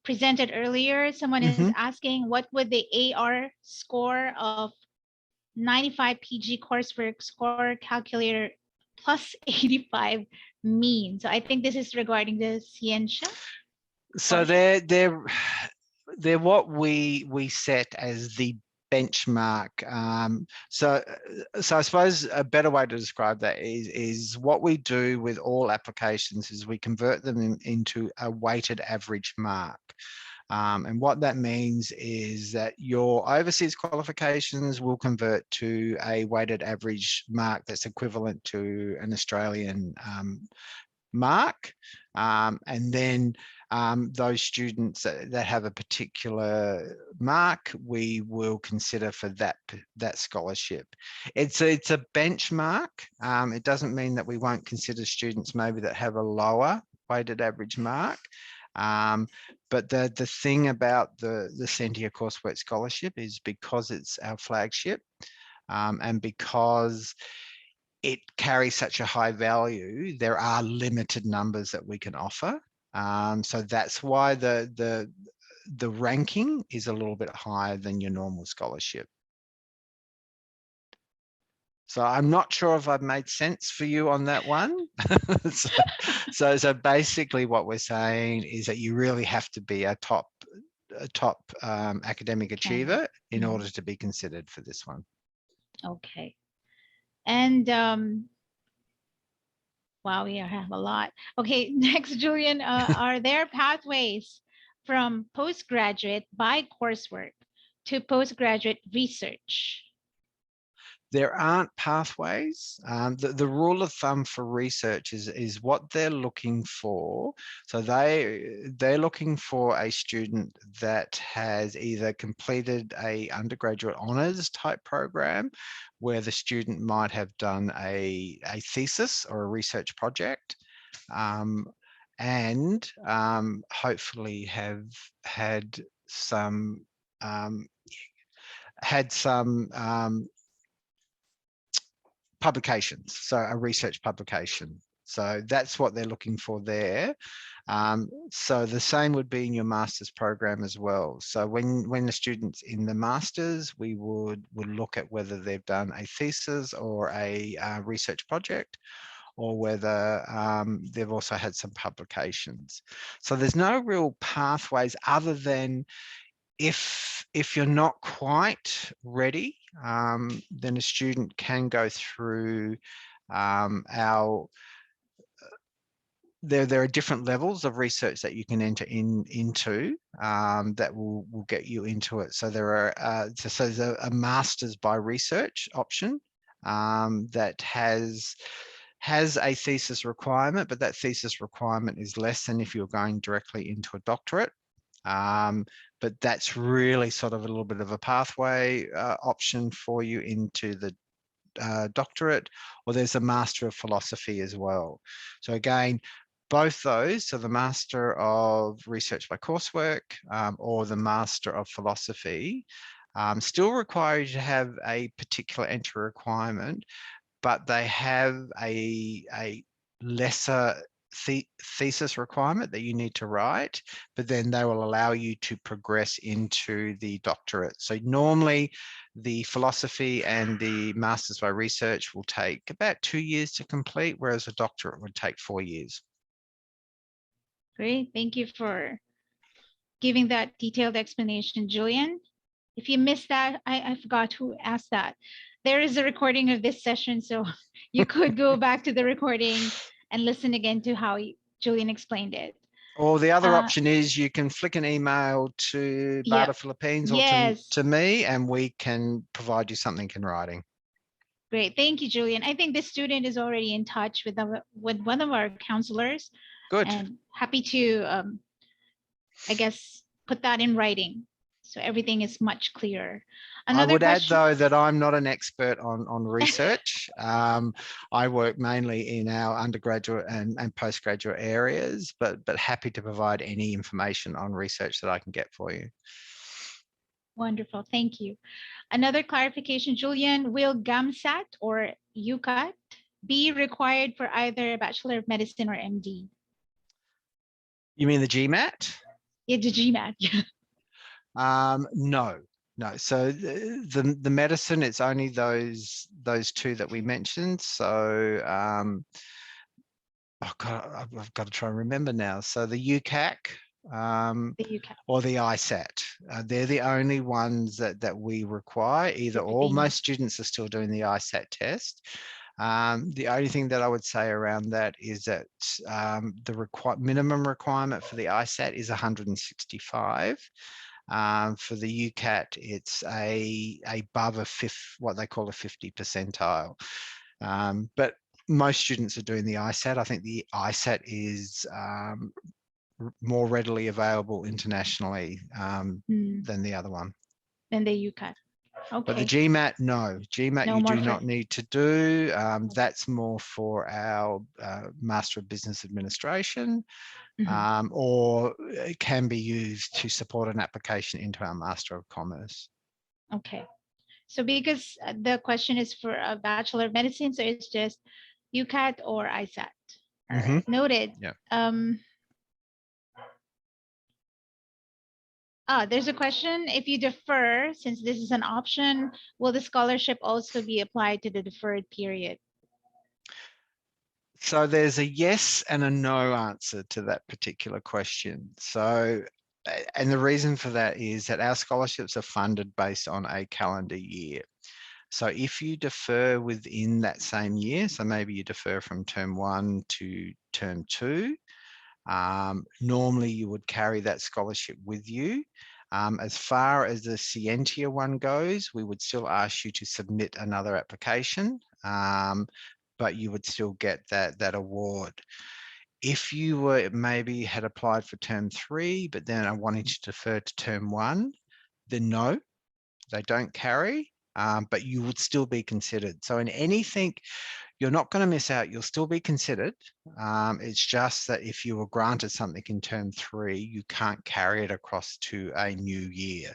presented earlier, someone is asking what would the AR score of 95 PG coursework score calculator plus 85 mean? So I think this is regarding the Scientia. So they're what we set as the benchmark. So I suppose a better way to describe that is what we do with all applications is we convert them into a weighted average mark. And what that means is that your overseas qualifications will convert to a weighted average mark that's equivalent to an Australian mark. And then those students that have a particular mark, we will consider for that scholarship. It's a benchmark. It doesn't mean that we won't consider students maybe that have a lower weighted average mark. But the thing about the Scientia Coursework Scholarship is because it's our flagship, and because it carries such a high value, there are limited numbers that we can offer. So that's why the ranking is a little bit higher than your normal scholarship. So I'm not sure if I've made sense for you on that one. so basically what we're saying is that you really have to be a top top academic achiever in Mhm. order to be considered for this one. Okay. And wow, we have a lot. Okay, next, Julian, are there pathways from postgraduate by coursework to postgraduate research? There aren't pathways. The rule of thumb for research is what they're looking for. So they're looking for a student that has either completed a undergraduate honours type program where the student might have done a thesis or a research project, and hopefully have had some publications, so a research publication. So that's what they're looking for there. So the same would be in your master's program as well. So when the student's in the master's, we would look at whether they've done a thesis or a research project, or whether they've also had some publications. So there's no real pathways other than if you're not quite ready, then a student can go through our there are different levels of research that you can enter into that will get you into it. So there are so there's a master's by research option that has a thesis requirement, but that thesis requirement is less than if you're going directly into a doctorate. But that's really sort of a little bit of a pathway option for you into the doctorate, or there's a Master of Philosophy as well. So again, both those, so the Master of Research by Coursework or the Master of Philosophy, still require you to have a particular entry requirement, but they have a lesser thesis requirement that you need to write, but then they will allow you to progress into the doctorate. So normally the philosophy and the Masters by Research will take about 2 years to complete, whereas a doctorate would take 4 years. Great, thank you for giving that detailed explanation, Julian. If you missed that, I forgot who asked that. There is a recording of this session, so you could go back to the recording and listen again to how Julian explained it. Or the other option is you can flick an email to BADA Philippines or to me, and we can provide you something in writing. Great, thank you, Julian. I think this student is already in touch with one of our counselors. Good. And happy to, I guess, put that in writing, so everything is much clearer. I would add, though, that I'm not an expert on research. I work mainly in our undergraduate and postgraduate areas, but happy to provide any information on research that I can get for you. Wonderful, thank you. Another clarification, Julian, will GAMSAT or UCAT be required for either Bachelor of Medicine or MD? You mean the GMAT? Yeah, the GMAT. No. So the medicine, it's only those two that we mentioned. So oh God, I've got to try and remember now. So the UCAC or the ISAT, they're the only ones that we require, either or. Most students are still doing the ISAT test. The only thing that I would say around that is that the minimum requirement for the ISAT is 165. For the UCAT, it's above what they call a 50 percentile. But most students are doing the ISAT. I think the ISAT is more readily available internationally than the other one. Than the UCAT. Okay. But the GMAT, no. GMAT you do not need to do. That's more for our Master of Business Administration, or it can be used to support an application into our Master of Commerce. Okay. So because the question is for a Bachelor of Medicine, so it's just UCAT or ISAT. All right, noted. Yeah. There's a question. If you defer, since this is an option, will the scholarship also be applied to the deferred period? So there's a yes and a no answer to that particular question. So And the reason for that is that our scholarships are funded based on a calendar year. So if you defer within that same year, so maybe you defer from term 1 to term 2, normally you would carry that scholarship with you. As far as the Scientia one goes, we would still ask you to submit another application, but you would still get that award. If you were maybe had applied for term 3, but then I wanted to defer to term 1, then no, they don't carry, but you would still be considered. So in anything, you're not going to miss out. You'll still be considered. It's just that if you were granted something in term 3, you can't carry it across to a new year.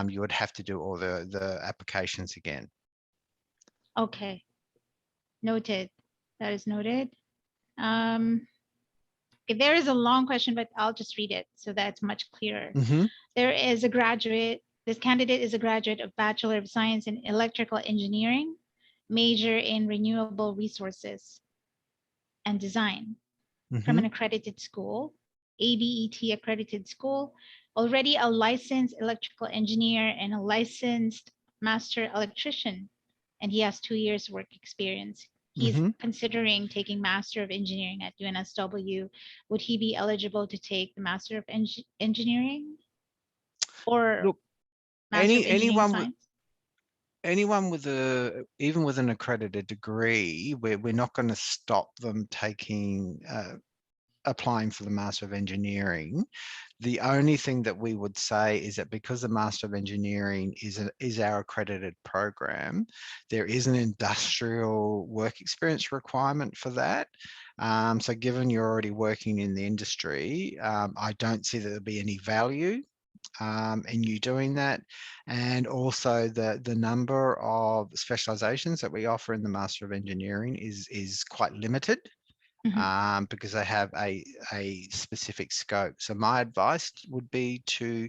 You would have to do all the applications again. Okay, noted. That is noted. There is a long question, but I'll just read it so that's much clearer. Mm-hmm. There is a graduate. This candidate is a graduate of Bachelor of Science in Electrical Engineering, major in Renewable Resources and Design from an accredited school, ABET accredited school, already a licensed electrical engineer and a licensed master electrician, and he has 2 years work experience. He's considering taking Master of Engineering at UNSW. Would he be eligible to take the Master of Engineering or Look, Master of Engineering anyone with Science? anyone with even with an accredited degree, we're not going to stop them taking applying for the Master of Engineering. The only thing that we would say is that because the Master of Engineering is our accredited program, there is an industrial work experience requirement for that. So given you're already working in the industry, I don't see that there'll be any value in you doing that. And also the number of specializations that we offer in the Master of Engineering is quite limited. Because they have a specific scope. So my advice would be to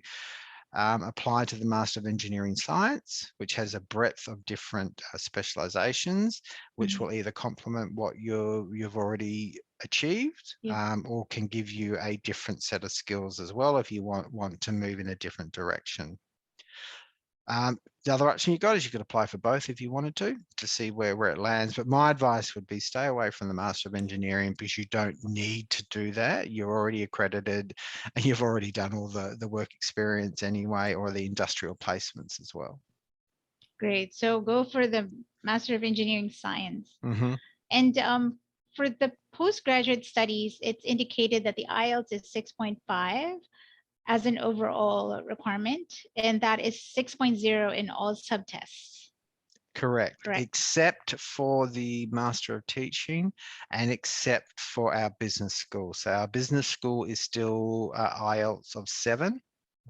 apply to the Master of Engineering Science, which has a breadth of different specializations, which will either complement what you've already achieved, or can give you a different set of skills as well if you want to move in a different direction. The other option you got is you could apply for both if you wanted to see where it lands. But my advice would be stay away from the Master of Engineering because you don't need to do that. You're already accredited and you've already done all the work experience anyway, or the industrial placements as well. Great. So go for the Master of Engineering Science. And for the postgraduate studies, it's indicated that the Ielts is 6.5 as an overall requirement, and that is 6.0 in all subtests. Correct, except for the Master of Teaching and except for our business school. So our business school is still Ielts of 7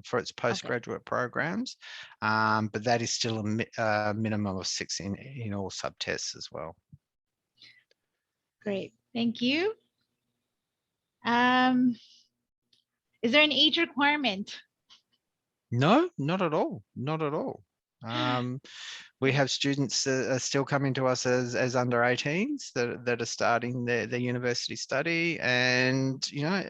for its postgraduate programs, but that is still a minimum of 6 in all subtests as well. Great, thank you. Is there an age requirement? No, not at all. Not at all. We have students that are still coming to us as under 18s that are starting their university study, and you know,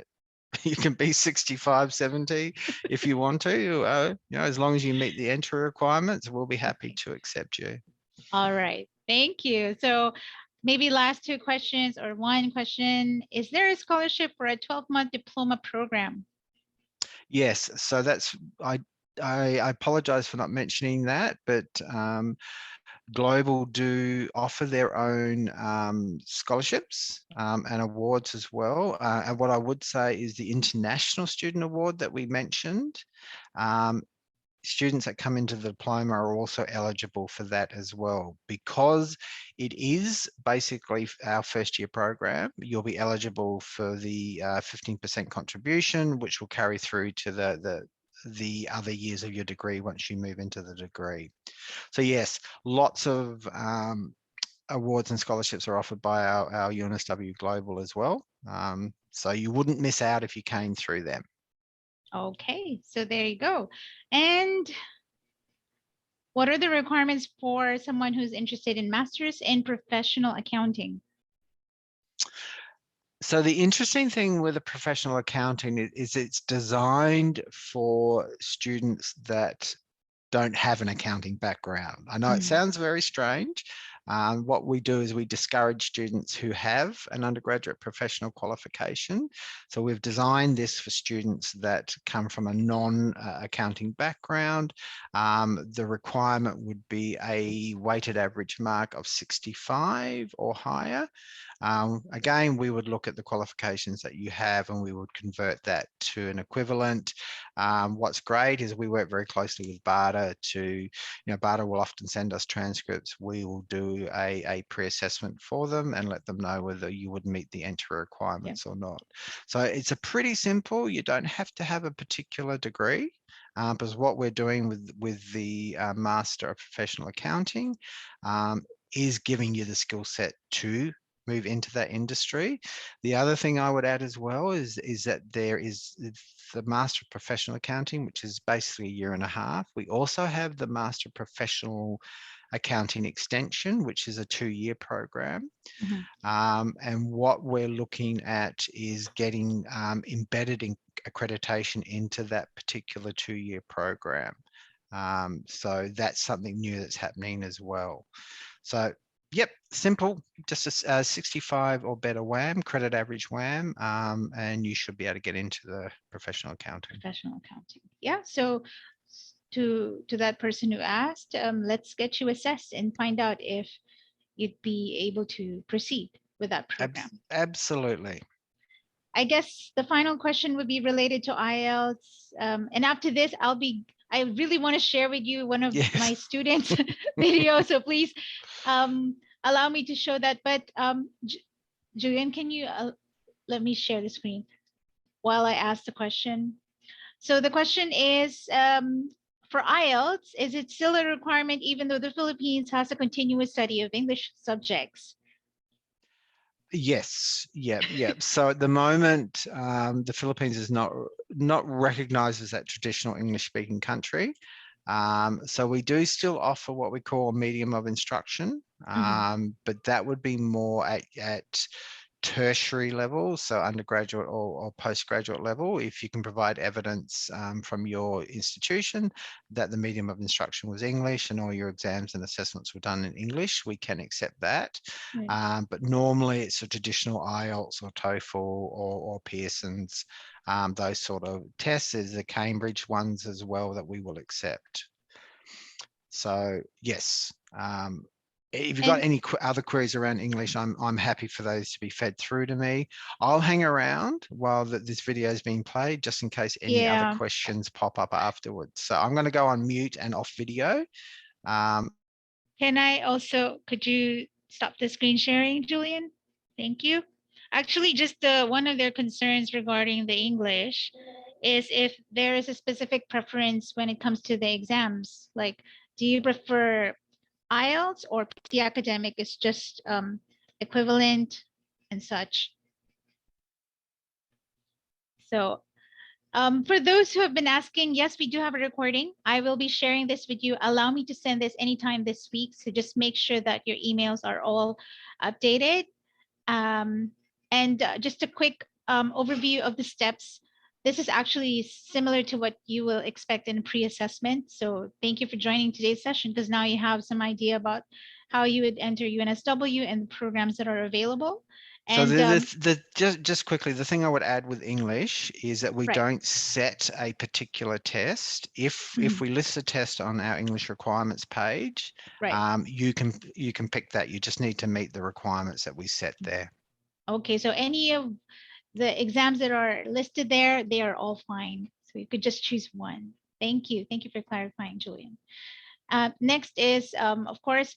you can be 65, 70 if you want to. You know, as long as you meet the entry requirements, we'll be happy to accept you. All right, thank you. So maybe last 2 questions or 1 question. Is there a scholarship for a 12-month diploma program? Yes, so that's I apologize for not mentioning that, but Global do offer their own scholarships and awards as well. And what I would say is the International Student Award that we mentioned, students that come into the diploma are also eligible for that as well. Because it is basically our first year program, you'll be eligible for the 15% contribution, which will carry through to the other years of your degree once you move into the degree. So yes, lots of awards and scholarships are offered by our UNSW Global as well. So you wouldn't miss out if you came through them. Okay, so there you go. And what are the requirements for someone who's interested in master's in professional accounting? So the interesting thing with a professional accounting is it's designed for students that don't have an accounting background. I know it Mm, sounds very strange. What we do is we discourage students who have an undergraduate professional qualification. So we've designed this for students that come from a non-accounting background. The requirement would be a weighted average mark of 65 or higher. Again, we would look at the qualifications that you have and we would convert that to an equivalent. What's great is we work very closely with BADA BADA will often send us transcripts. We will do a pre-assessment for them and let them know whether you would meet the entry requirements or not. So it's a pretty simple, you don't have to have a particular degree. Because what we're doing with the Master of Professional Accounting is giving you the skill set to move into that industry. The other thing I would add as well is that there is the Master of Professional Accounting, which is basically a year and a half. We also have the Master of Professional Accounting Extension, which is a 2-year program. mhm. And what we're looking at is getting embedded in accreditation into that particular 2-year program. So that's something new that's happening as well. So yep, simple, just a 65 or better WAM, credit average WAM, and you should be able to get into the professional accounting. Professional accounting. Yeah. So to that person who asked, let's get you assessed and find out if you'd be able to proceed with that program. Absolutely. I guess the final question would be related to IELTS. And after this, I really want to share with you one of my Yes. students' videos. So please allow me to show that. But Julian, can you let me share the screen while I ask the question? So the question is, for IELTS, is it still a requirement even though the Philippines has a continuous study of English subjects? Yes, yeah. So at the moment, the Philippines is not recognized as that traditional English-speaking country. So we do still offer what we call a medium of instruction, but that would be more at tertiary level, so undergraduate or postgraduate level. If you can provide evidence from your institution that the medium of instruction was English and all your exams and assessments were done in English, we can accept that. Right. But normally it's a traditional IELTS or TOEFL or Pearson's, those sort of tests. There's the Cambridge ones as well that we will accept. So yes, if you've got And any other queries around English, I'm happy for those to be fed through to me. I'll hang around while this video is being played, just in case any other yeah, questions pop up afterwards. So I'm going to go on mute and off video. can I also, could you stop the screen sharing, Julian? Thank you. Actually, just one of their concerns regarding the English is if there is a specific preference when it comes to the exams. Like, do you prefer IELTS or the academic is just equivalent and such? So for those who have been asking, yes, we do have a recording. I will be sharing this with you. Allow me to send this anytime this week. So just make sure that your emails are all updated. And just a quick overview of the steps. This is actually similar to what you will expect in pre-assessment. So thank you for joining today's session, because now you have some idea about how you would enter UNSW and the programs that are available. So And just quickly, the thing I would add with English is that we right. don't set a particular test. If Mhm. we list a test on our English requirements page, Right. you can pick that. You just need to meet the requirements that we set there. Okay, so any of the exams that are listed there, they are all fine. So you could just choose one. Thank you. Thank you for clarifying, Julian. Next is, of course,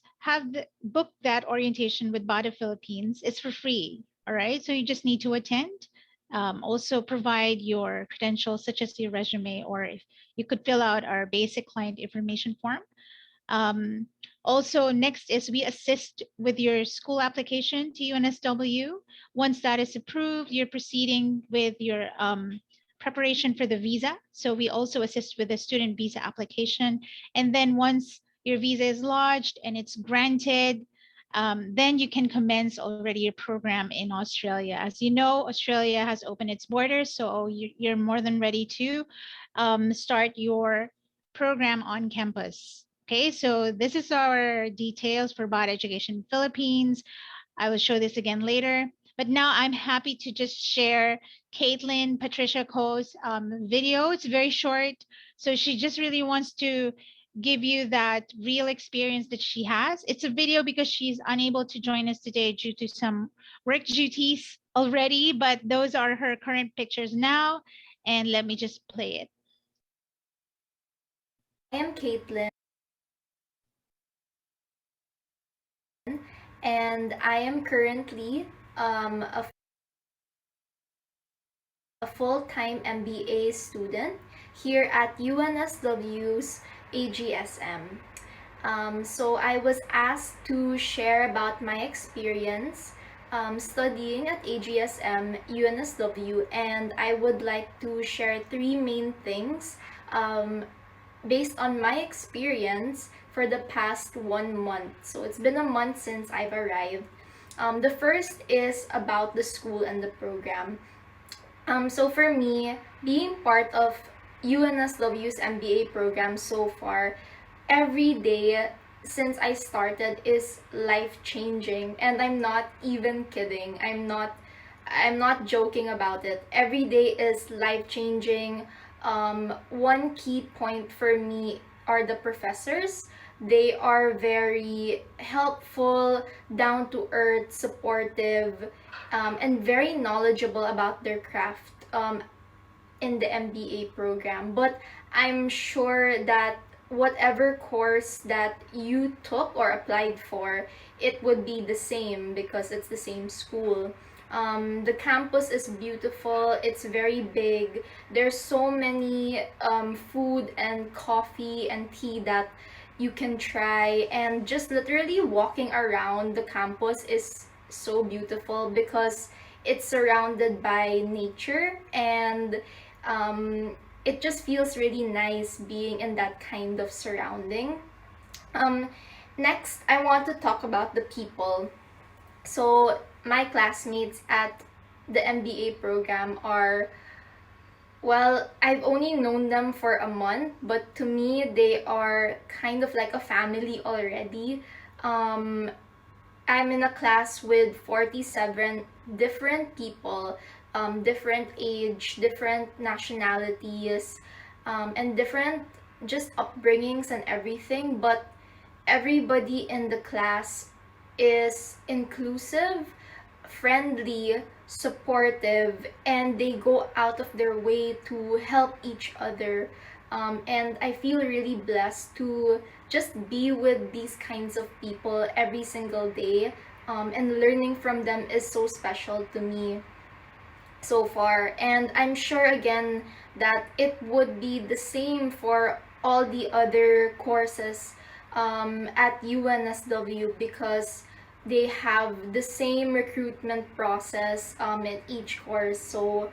book that orientation with BADA Philippines. It's for free. All right. So you just need to attend. Also provide your credentials, such as your resume, or if you could fill out our basic client information form. Also, next is we assist with your school application to UNSW. Once that is approved, you're proceeding with your preparation for the visa. So we also assist with the student visa application. And then once your visa is lodged and it's granted, then you can commence already your program in Australia. As you know, Australia has opened its borders, so you're more than ready to start your program on campus. Okay, so this is our details for BADA Education Philippines. I will show this again later. But now I'm happy to just share Caitlin Patricia Coe's video. It's very short. So she just really wants to give you that real experience that she has. It's a video because she's unable to join us today due to some work duties already, but those are her current pictures now. And let me just play it. I am Caitlin, and I am currently a full-time MBA student here at UNSW's AGSM. So I was asked to share about my experience studying at AGSM UNSW, and I would like to share three main things based on my experience for the past 1 month. So it's been a month since I've arrived. The first is about the school and the program. So for me, being part of UNSW's MBA program so far, every day since I started is life-changing, and I'm not even kidding. I'm not joking about it. Every day is life-changing. One key point for me are the professors. They are very helpful, down to earth, supportive, and very knowledgeable about their craft in the MBA program. But I'm sure that whatever course that you took or applied for, it would be the same because it's the same school. The campus is beautiful, it's very big. There's so many food and coffee and tea that you can try, and just literally walking around the campus is so beautiful because it's surrounded by nature, and it just feels really nice being in that kind of surrounding. Next, I want to talk about the people. So my classmates at the MBA program are, well, I've only known them for a month, but to me, they are kind of like a family already. I'm in a class with 47 different people, different age, different nationalities, and different just upbringings and everything. But everybody in the class is inclusive, friendly, supportive, and they go out of their way to help each other. And I feel really blessed to just be with these kinds of people every single day, and learning from them is so special to me so far. And I'm sure again that it would be the same for all the other courses at UNSW, because they have the same recruitment process in each course. So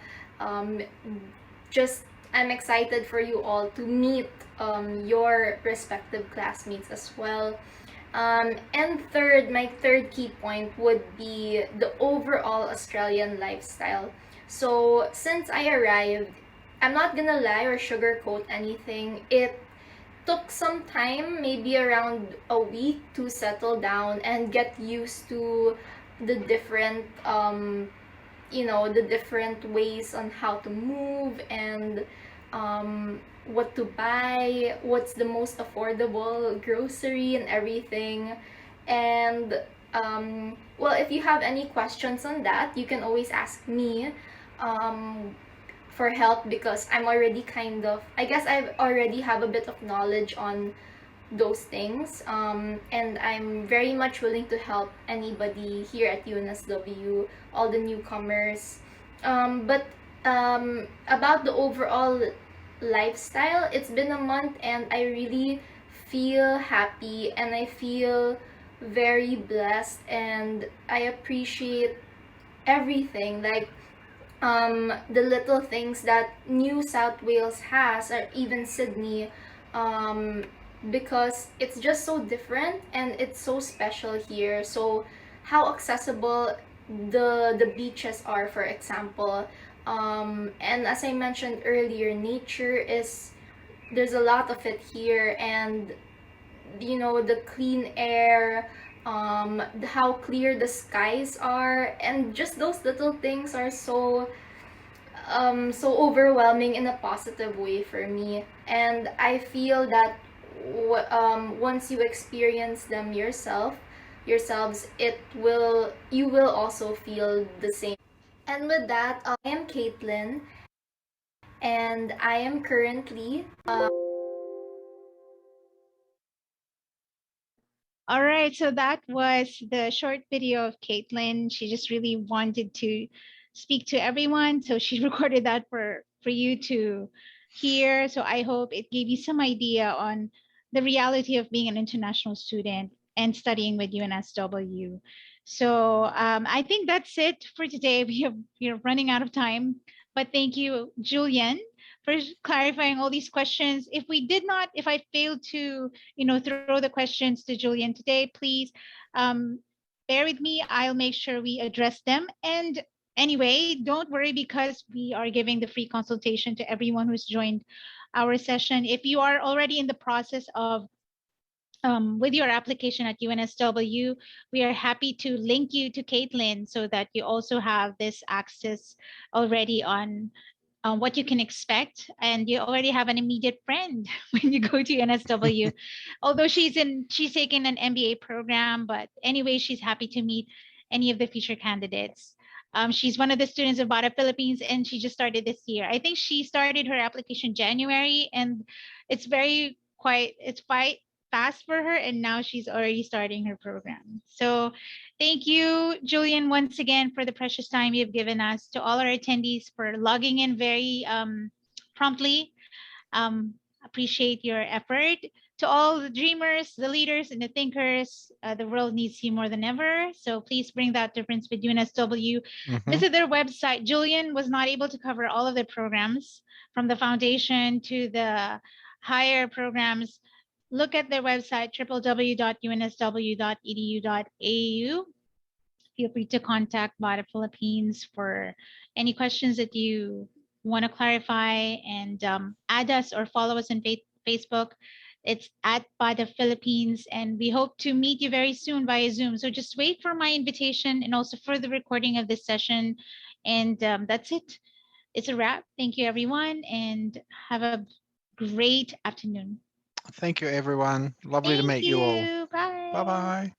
just I'm excited for you all to meet your respective classmates as well. And third, my third key point would be the overall Australian lifestyle. So since I arrived, I'm not gonna lie or sugarcoat anything. It took some time, maybe around a week, to settle down and get used to the different the different ways on how to move, and what to buy, what's the most affordable grocery and everything. And well, if you have any questions on that, you can always ask me for help, because I'm already kind of, I guess I already have a bit of knowledge on those things, and I'm very much willing to help anybody here at UNSW, all the newcomers. But about the overall lifestyle, it's been a month and I really feel happy, and I feel very blessed, and I appreciate everything, like the little things that New South Wales has, or even Sydney. because it's just so different and it's so special here. So how accessible the beaches are, for example. And as I mentioned earlier, nature is, there's a lot of it here, and you know, the clean air, how clear the skies are, and just those little things are so so overwhelming in a positive way for me. And I feel that once you experience them yourselves, it will, you will also feel the same. And with that, I am Caitlin, and I am currently All right, so that was the short video of Caitlin. She just really wanted to speak to everyone, so she recorded that for you to hear. So I hope it gave you some idea on the reality of being an international student and studying with UNSW. So I think that's it for today. We're running out of time, but thank you, Julian, for clarifying all these questions. If I failed to throw the questions to Julian today, please um, bear with me. I'll make sure we address them. And anyway, don't worry, because we are giving the free consultation to everyone who's joined our session. If you are already in the process of with your application at UNSW, we are happy to link you to Caitlin so that you also have this access already on what you can expect, and you already have an immediate friend when you go to NSW. Although she's taking an MBA program, but anyway, she's happy to meet any of the future candidates. She's one of the students of BADA Philippines, and she just started this year. I think she started her application January, and it's quite fast for her, and now she's already starting her program. So thank you, Julian, once again for the precious time you've given us, to all our attendees for logging in very promptly. Appreciate your effort. To all the dreamers, the leaders, and the thinkers, the world needs you more than ever. So please bring that difference with UNSW. Visit their website. Julian was not able to cover all of the programs from the foundation to the higher programs. Look at their website, www.unsw.edu.au. Feel free to contact BADA Philippines for any questions that you want to clarify, and add us or follow us on Facebook. It's at BADA Philippines, and we hope to meet you very soon via Zoom. So just wait for my invitation and also for the recording of this session. And that's it. It's a wrap. Thank you, everyone, and have a great afternoon. Thank you, everyone. Lovely to Thank meet you all. you. Bye. Bye-bye.